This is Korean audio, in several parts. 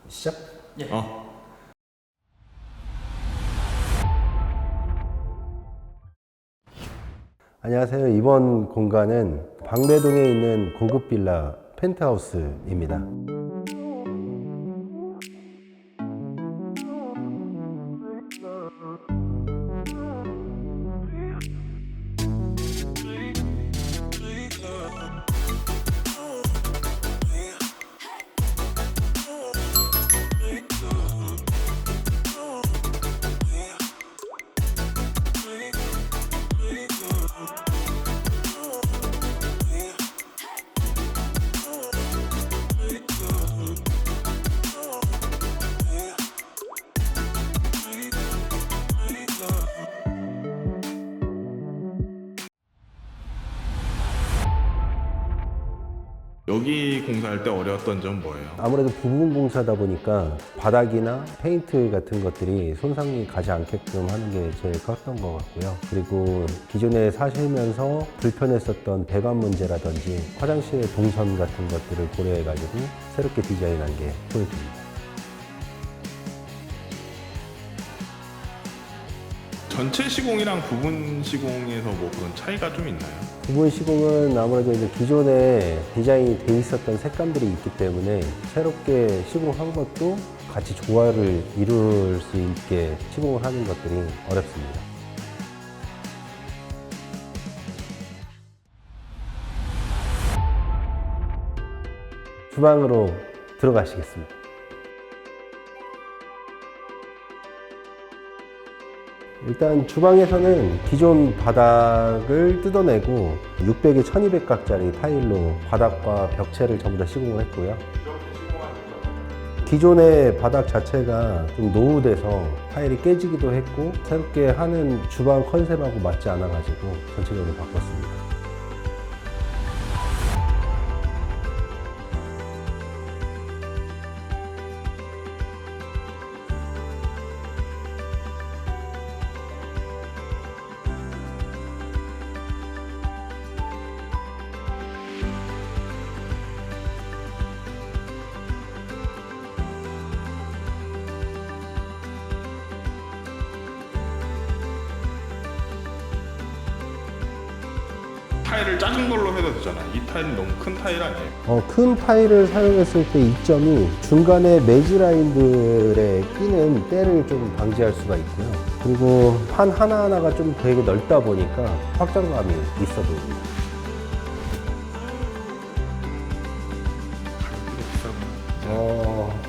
시작? 예. 안녕하세요. 이번 공간은 방배동에 있는 고급 빌라 펜트하우스입니다. 여기 공사할 때 어려웠던 점 뭐예요? 아무래도 부분 공사다 보니까 바닥이나 페인트 같은 것들이 손상이 가지 않게끔 하는 게 제일 컸던 것 같고요. 그리고 기존에 사시면서 불편했었던 배관 문제라든지 화장실의 동선 같은 것들을 고려해가지고 새롭게 디자인한 게 포인트입니다. 전체 시공이랑 부분 시공에서 뭐 그런 차이가 좀 있나요? 부분 시공은 아무래도 이제 기존에 디자인이 돼 있었던 색감들이 있기 때문에 새롭게 시공한 것도 같이 조화를 이룰 수 있게 시공을 하는 것들이 어렵습니다. 주방으로 들어가시겠습니다. 일단 주방에서는 기존 바닥을 뜯어내고 600에 1200각짜리 타일로 바닥과 벽체를 전부 다 시공을 했고요. 기존의 바닥 자체가 좀 노후돼서 타일이 깨지기도 했고 새롭게 하는 주방 컨셉하고 맞지 않아가지고 전체적으로 바꿨습니다. 타일을 작은 걸로 해도 되잖아요. 이 타일은 너무 큰 타일 아니에요? 큰 타일을 사용했을 때 이점이 중간에 매지 라인들에 끼는 때를 좀 방지할 수가 있고요. 그리고 판 하나하나가 좀 되게 넓다 보니까 확장감이 있어 보입니다.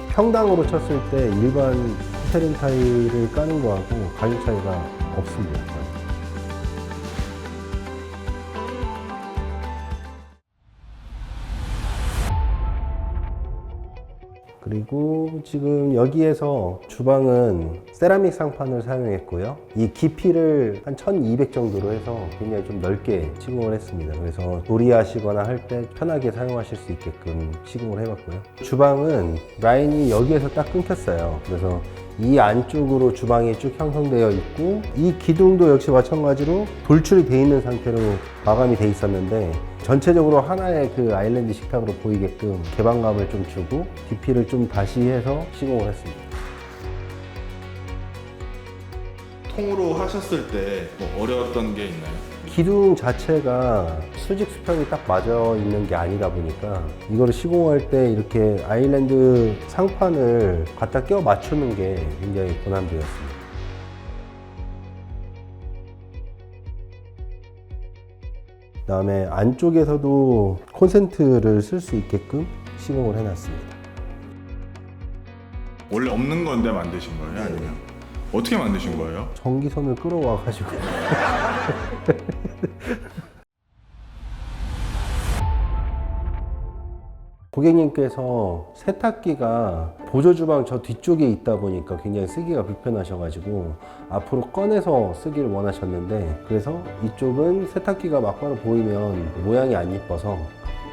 평당으로 쳤을 때 일반 스테린 타일을 까는 거하고 가격 차이가 없습니다. 그리고 지금 여기에서 주방은 세라믹 상판을 사용했고요. 이 깊이를 한 1200 정도로 해서 굉장히 좀 넓게 시공을 했습니다. 그래서 조리하시거나 할 때 편하게 사용하실 수 있게끔 시공을 해봤고요. 주방은 라인이 여기에서 딱 끊겼어요. 그래서 이 안쪽으로 주방이 쭉 형성되어 있고 이 기둥도 역시 마찬가지로 돌출이 되어 있는 상태로 마감이 되어 있었는데 전체적으로 하나의 그 아일랜드 식탁으로 보이게끔 개방감을 좀 주고 DP를 좀 다시 해서 시공을 했습니다. 통으로 하셨을 때 뭐 어려웠던 게 있나요? 기둥 자체가 수직 수평이 딱 맞아 있는 게 아니다 보니까 이거를 시공할 때 이렇게 아일랜드 상판을 갖다 껴 맞추는 게 굉장히 고난도였습니다. 그다음에 안쪽에서도 콘센트를 쓸 수 있게끔 시공을 해놨습니다. 원래 없는 건데 만드신 거예요? 아니면 어떻게 만드신 거예요? 전기선을 끌어와가지고 고객님께서 세탁기가 보조주방 저 뒤쪽에 있다 보니까 굉장히 쓰기가 불편하셔가지고 앞으로 꺼내서 쓰기를 원하셨는데 그래서 이쪽은 세탁기가 막바로 보이면 모양이 안 이뻐서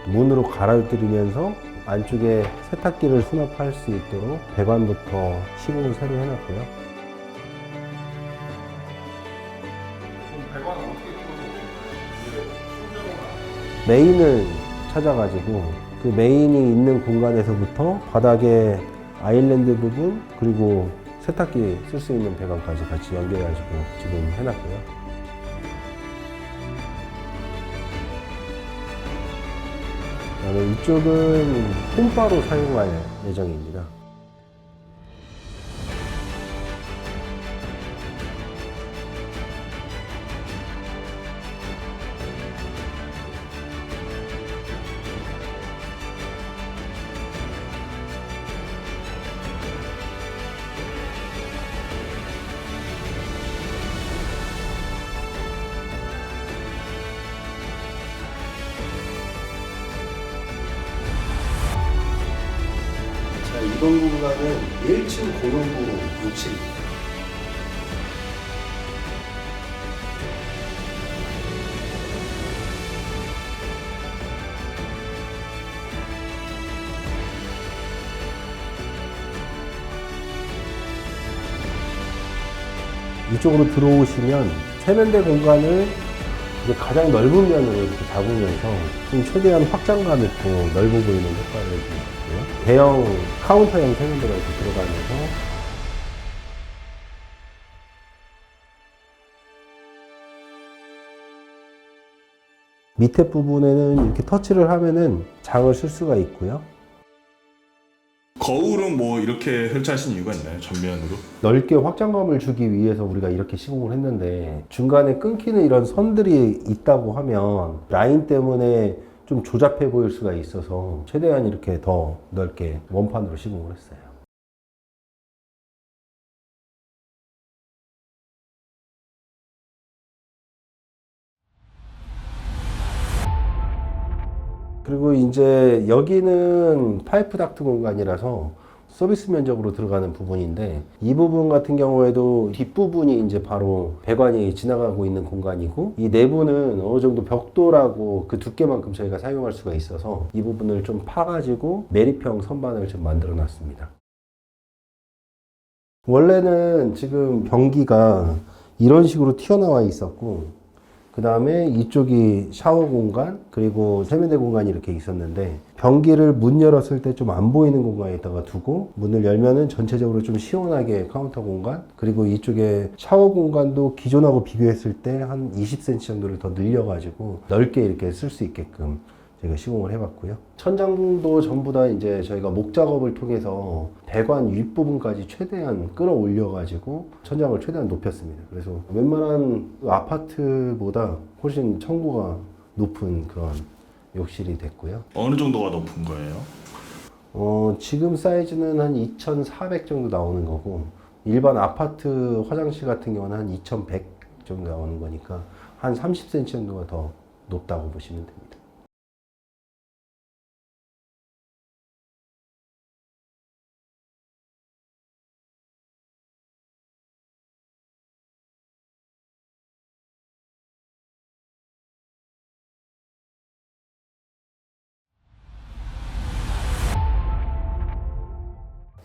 문으로 갈아드리면서 안쪽에 세탁기를 수납할 수 있도록 배관부터 시공을 새로 해놨고요. 배관은 어떻게 메인을 찾아가지고 그 메인이 있는 공간에서부터 바닥에 아일랜드 부분 그리고 세탁기 쓸 수 있는 배관까지 같이 연결해가지고 지금 해놨고요. 그다음에 이쪽은 홈바로 사용할 예정입니다. 자, 이번 공간은 1층 공용부 욕실입니다. 이쪽으로 들어오시면 세면대 공간을 이제 가장 넓은 면으로 이렇게 잡으면서 좀 최대한 확장감 있고 넓어 보이는 효과를 좀 있고요. 대형 카운터형 세면대가 이렇게 들어가면서 밑에 부분에는 이렇게 터치를 하면은 장을 쓸 수가 있고요. 거울은 뭐 이렇게 설치하신 이유가 있나요? 전면으로? 넓게 확장감을 주기 위해서 우리가 이렇게 시공을 했는데 중간에 끊기는 이런 선들이 있다고 하면 라인 때문에 좀 조잡해 보일 수가 있어서 최대한 이렇게 더 넓게 원판으로 시공을 했어요. 그리고 이제 여기는 파이프 닥트 공간이라서 서비스 면적으로 들어가는 부분인데 이 부분 같은 경우에도 뒷부분이 이제 바로 배관이 지나가고 있는 공간이고 이 내부는 어느 정도 벽돌하고 그 두께만큼 저희가 사용할 수가 있어서 이 부분을 좀 파가지고 매립형 선반을 좀 만들어 놨습니다. 원래는 지금 변기가 이런 식으로 튀어나와 있었고 그 다음에 이쪽이 샤워 공간 그리고 세면대 공간이 이렇게 있었는데 변기를 문 열었을 때 좀 안 보이는 공간에다가 두고 문을 열면은 전체적으로 좀 시원하게 카운터 공간 그리고 이쪽에 샤워 공간도 기존하고 비교했을 때 한 20cm 정도를 더 늘려가지고 넓게 이렇게 쓸 수 있게끔 제가 시공을 해봤고요. 천장도 전부 다 이제 저희가 목 작업을 통해서 배관 윗부분까지 최대한 끌어올려가지고 천장을 최대한 높였습니다. 그래서 웬만한 아파트보다 훨씬 층고가 높은 그런 욕실이 됐고요. 어느 정도가 높은 거예요? 지금 사이즈는 한 2,400 정도 나오는 거고 일반 아파트 화장실 같은 경우는 한 2,100 정도 나오는 거니까 한 30cm 정도가 더 높다고 보시면 됩니다.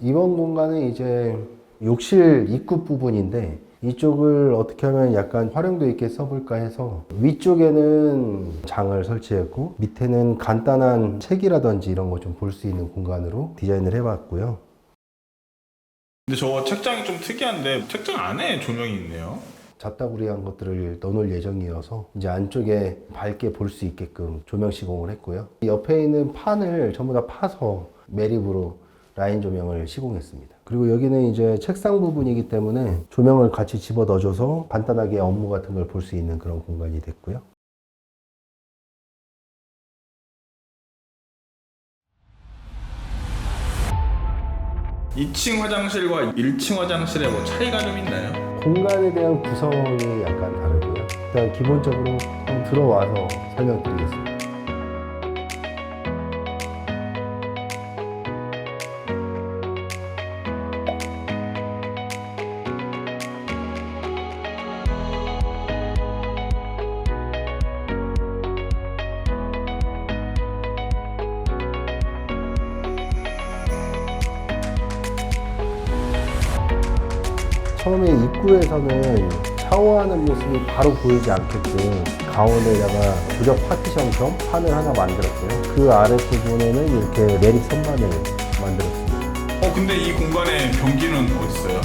이번 공간은 이제 욕실 입구 부분인데 이쪽을 어떻게 하면 약간 활용도 있게 써볼까 해서 위쪽에는 장을 설치했고 밑에는 간단한 책이라든지 이런 거 좀 볼 수 있는 공간으로 디자인을 해봤고요. 근데 저 책장이 좀 특이한데 책장 안에 조명이 있네요. 잡다구리한 것들을 넣어놓을 예정이어서 이제 안쪽에 밝게 볼 수 있게끔 조명 시공을 했고요. 옆에 있는 판을 전부 다 파서 매립으로 라인 조명을 시공했습니다. 그리고 여기는 이제 책상 부분이기 때문에 조명을 같이 집어 넣어줘서 간단하게 업무 같은 걸 볼 수 있는 그런 공간이 됐고요. 이 2층 화장실과 1층 화장실에 뭐 차이가 좀 있나요? 공간에 대한 구성이 약간 다르고요. 일단 기본적으로 한번 들어와서 설명드리겠습니다. 처음에 입구에서는 샤워하는 모습이 바로 보이지 않게끔 가운데다가 부적 파티션 겸 판을 하나 만들었고요. 그 아래 부분에는 이렇게 매립 선반을 만들었습니다. 근데 이 공간에 변기는 어디 있어요?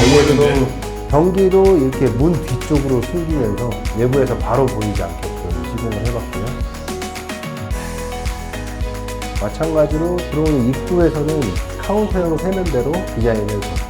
내부에서도 변기도 이렇게 문 뒤쪽으로 숨기면서 내부에서 바로 보이지 않게끔 시공을 해봤고요. 마찬가지로 들어오는 입구에서는 카운터형 세면대로 디자인을 했습니다.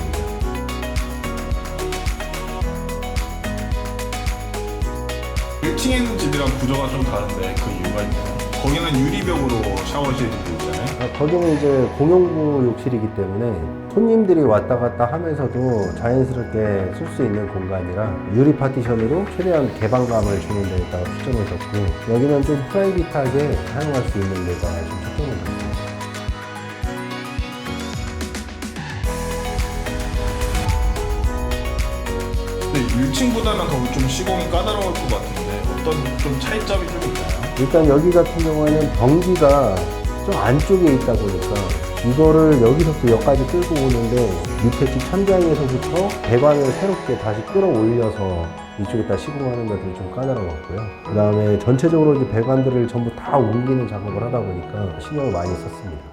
1층에 있는 집이랑 구조가 좀 다른데 그 이유가 있나요? 거기는 유리벽으로 샤워실이 있잖아요. 거기는 이제 공용부 욕실이기 때문에 손님들이 왔다 갔다 하면서도 자연스럽게 쓸 수 있는 공간이라 유리 파티션으로 최대한 개방감을 주는 데에다가 초점을 뒀고, 여기는 좀 프라이빗하게 사용할 수 있는 데가 좀 초점을 뒀습니다. 근데 1층보다는 더 좀 시공이 까다로울 것 같은데 어떤 좀 차이점이 좀 있나요? 일단 여기 같은 경우에는 변기가 좀 안쪽에 있다 보니까 이거를 여기서부터 여기까지 끌고 오는데 밑에 집 천장에서부터 배관을 새롭게 다시 끌어올려서 이쪽에다 시공하는 것들이 좀 까다로웠고요. 그 다음에 전체적으로 이제 배관들을 전부 다 옮기는 작업을 하다 보니까 신경을 많이 썼습니다.